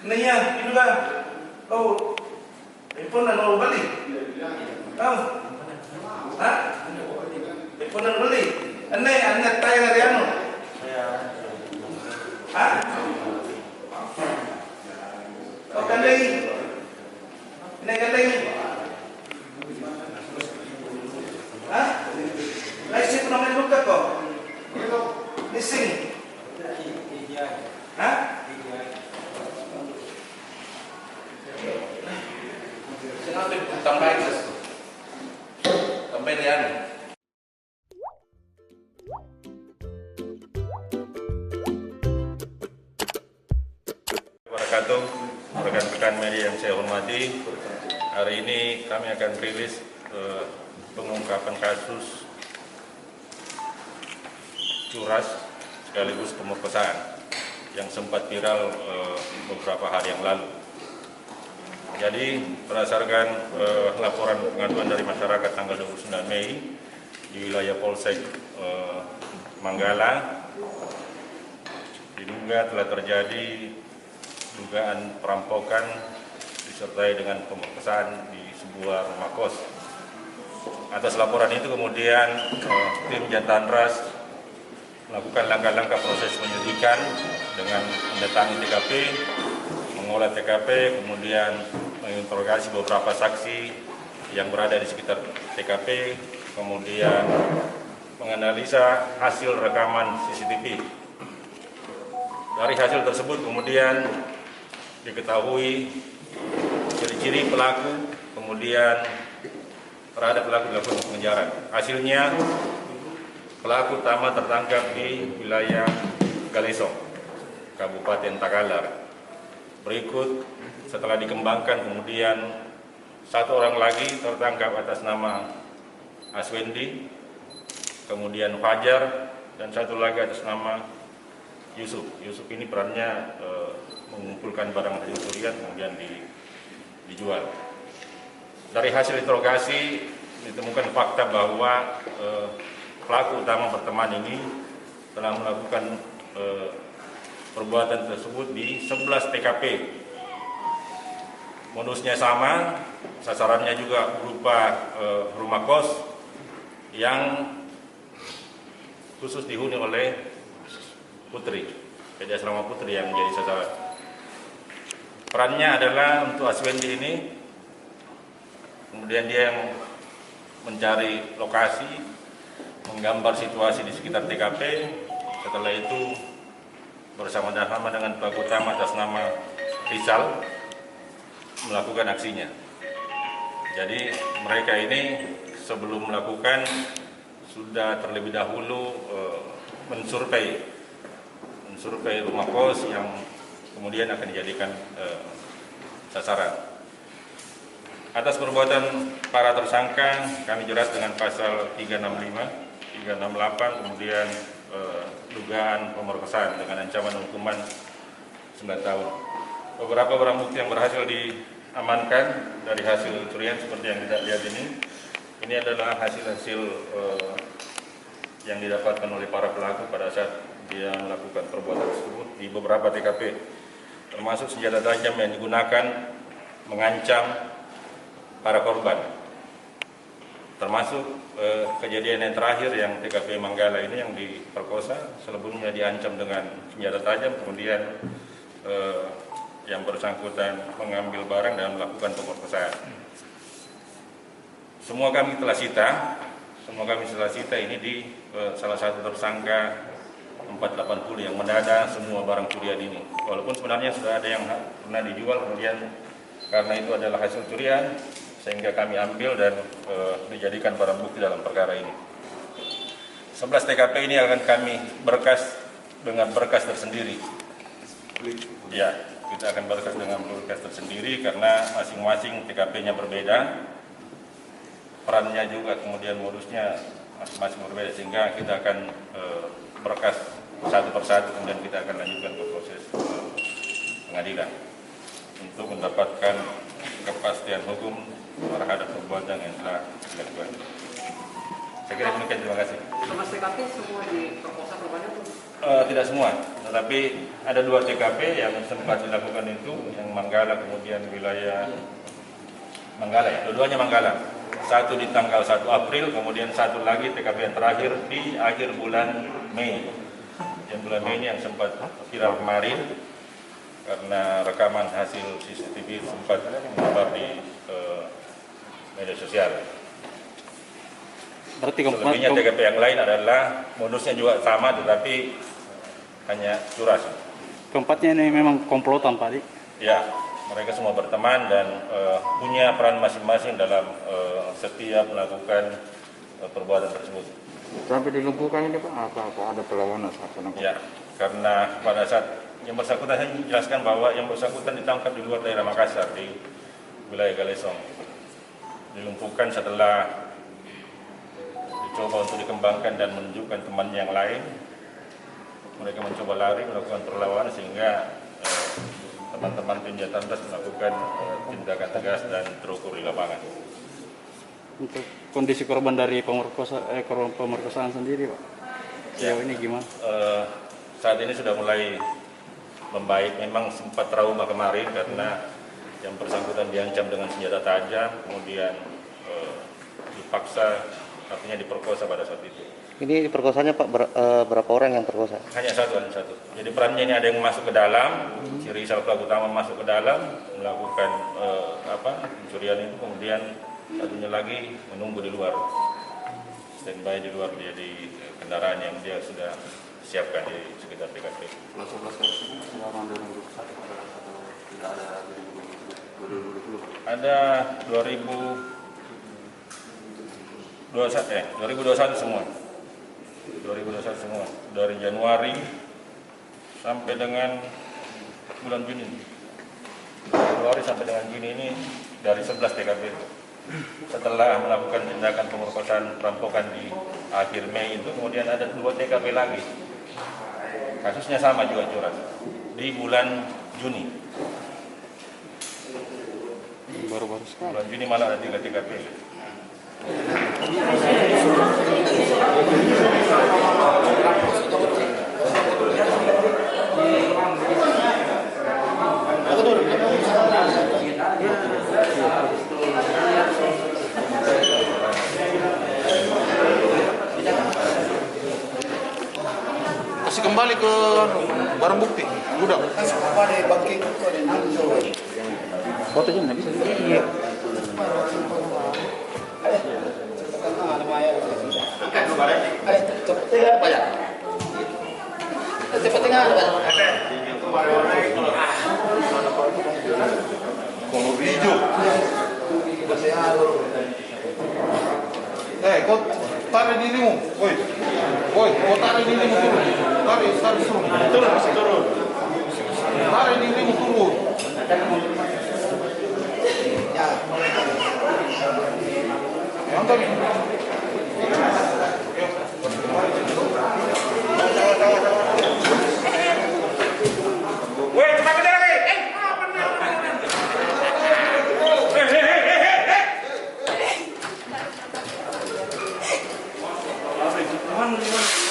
Ini juga. Oh, handphone mau beli? Oh, hah? Handphone beli? Ini anak tayang dari anu? Hah? Oh, gandeng. Ini gandeng. Hah? Laisi pun namanya buka kok. Lising. Hah? Tambah dia. Wabarakatuh, rekan-rekan media yang saya hormati. Hari ini kami akan rilis pengungkapan kasus curas sekaligus pemerkosaan yang sempat viral beberapa hari yang lalu. Jadi berdasarkan laporan pengaduan dari masyarakat tanggal 29 Mei di wilayah Polsek Manggala, diduga telah terjadi dugaan perampokan disertai dengan pemerkosaan di sebuah rumah kos. Atas laporan itu kemudian tim Jatanras melakukan langkah-langkah proses penyelidikan dengan mendatangi TKP, mengolah TKP, kemudian menginterogasi beberapa saksi yang berada di sekitar TKP, kemudian menganalisa hasil rekaman CCTV. Dari hasil tersebut kemudian diketahui ciri-ciri pelaku, kemudian terhadap pelaku dilakukan pengejaran. Hasilnya pelaku utama tertangkap di wilayah Galesong, Kabupaten Takalar. Berikut setelah dikembangkan kemudian satu orang lagi tertangkap atas nama Aswendi, kemudian Fajar, dan satu lagi atas nama Yusuf. Yusuf ini perannya mengumpulkan barang hasil curian kemudian dijual. Dari hasil interogasi ditemukan fakta bahwa pelaku utama berteman ini telah melakukan perbuatan tersebut di 11 TKP. Modusnya sama, sasarannya juga berupa rumah kos yang khusus dihuni oleh Putri, PD Asrama Putri yang menjadi sasaran. Perannya adalah untuk Aswendi ini, kemudian dia yang mencari lokasi, menggambar situasi di sekitar TKP. Setelah itu bersama-sama dengan pelaku utama atas nama Rizal melakukan aksinya. Jadi mereka ini sebelum melakukan sudah terlebih dahulu mensurvei rumah kos yang kemudian akan dijadikan sasaran. Atas perbuatan para tersangka kami jerat dengan pasal 365, 368, kemudian dugaan pemerkosaan dengan ancaman hukuman 9 tahun. Beberapa barang bukti yang berhasil diamankan dari hasil curian seperti yang kita lihat ini. Ini adalah hasil-hasil yang didapatkan oleh para pelaku pada saat dia melakukan perbuatan tersebut di beberapa TKP, termasuk senjata tajam yang digunakan mengancam para korban. Termasuk kejadian yang terakhir yang TKP Manggala ini yang diperkosa, sebelumnya diancam dengan senjata tajam, kemudian yang bersangkutan mengambil barang dan melakukan pemerkosaan. Semua kami telah sita ini di salah satu tersangka 480 yang mendada semua barang curian ini. Walaupun sebenarnya sudah ada yang pernah dijual, kemudian karena itu adalah hasil curian, sehingga kami ambil dan dijadikan barang bukti dalam perkara ini. 11 TKP ini akan kami berkas dengan berkas tersendiri. Ya, kita akan berkas dengan berkas tersendiri karena masing-masing TKP-nya berbeda, perannya juga kemudian modusnya masing-masing berbeda, sehingga kita akan berkas satu persatu, kemudian kita akan lanjutkan ke proses pengadilan untuk mendapatkan kepastian hukum terhadap perbuatan yang telah dilakukan. Saya kira demikian, terima kasih. Mas TKP semua diperkosa korbannya tuh? Tidak semua, Tetapi ada 2 TKP yang sempat dilakukan itu, yang Manggala kemudian wilayah Manggala ya, dua-duanya Manggala. Satu di tanggal 1 April, kemudian satu lagi TKP yang terakhir di akhir bulan Mei. Yang bulan Mei ini yang sempat viral kemarin karena rekaman hasil CCTV sempat menyebar di media sosial. Berarti selebihnya TKP yang lain adalah modusnya juga sama, tetapi hanya curas. Keempatnya ini memang komplotan Pak. Ya, mereka semua berteman dan punya peran masing-masing dalam setiap melakukan perbuatan tersebut. Sampai dilumpuhkan ini Pak, apa ada perlawanan saat penangkapan? Ya, karena pada saat yang bersangkutan, saya menjelaskan bahwa yang bersangkutan ditangkap di luar daerah Makassar, di wilayah Galesong. Dilumpuhkan setelah dicoba untuk dikembangkan dan menunjukkan temannya yang lain. Mereka mencoba lari, melakukan perlawanan sehingga teman-teman Penjatan Ras melakukan tindakan tegas dan terukur di lapangan. Untuk kondisi korban dari pemerkosaan sendiri Pak, sejauh ini gimana? Saat ini sudah mulai membaik. Memang sempat trauma kemarin karena yang bersangkutan diancam dengan senjata tajam, kemudian dipaksa, artinya diperkosa pada saat itu. Ini perkosanya Pak, berapa orang yang perkosa? Hanya satu. Jadi perannya ini ada yang masuk ke dalam, si Rizal pelaku utama masuk ke dalam, melakukan pencurian itu, kemudian satunya lagi menunggu di luar, standby di luar, dia di kendaraan yang dia sudah siapkan di sekitar TKP. Ada 2021 semua. 2021 semua. Dari Januari sampai dengan bulan Juni. Januari sampai dengan Juni ini dari 11 TKP. Setelah melakukan tindakan pemerkosaan perampokan di akhir Mei itu, kemudian ada 2 TKP lagi. Kasusnya sama juga curas. Di bulan Juni. Baru-baru sekali. Bulan Juni malah ada 3 TKP. Kasih kembali ke barang bukti, gudang. Fotonya nggak bisa. Iya. Kolor hijau. Kau tarik dirimu. Woi, kau tarik dirimu turun. Tarik turun. Turun, masih turun. Tarik dirimu turun. Mantap. Woi, cepat kejar lagi! Hei!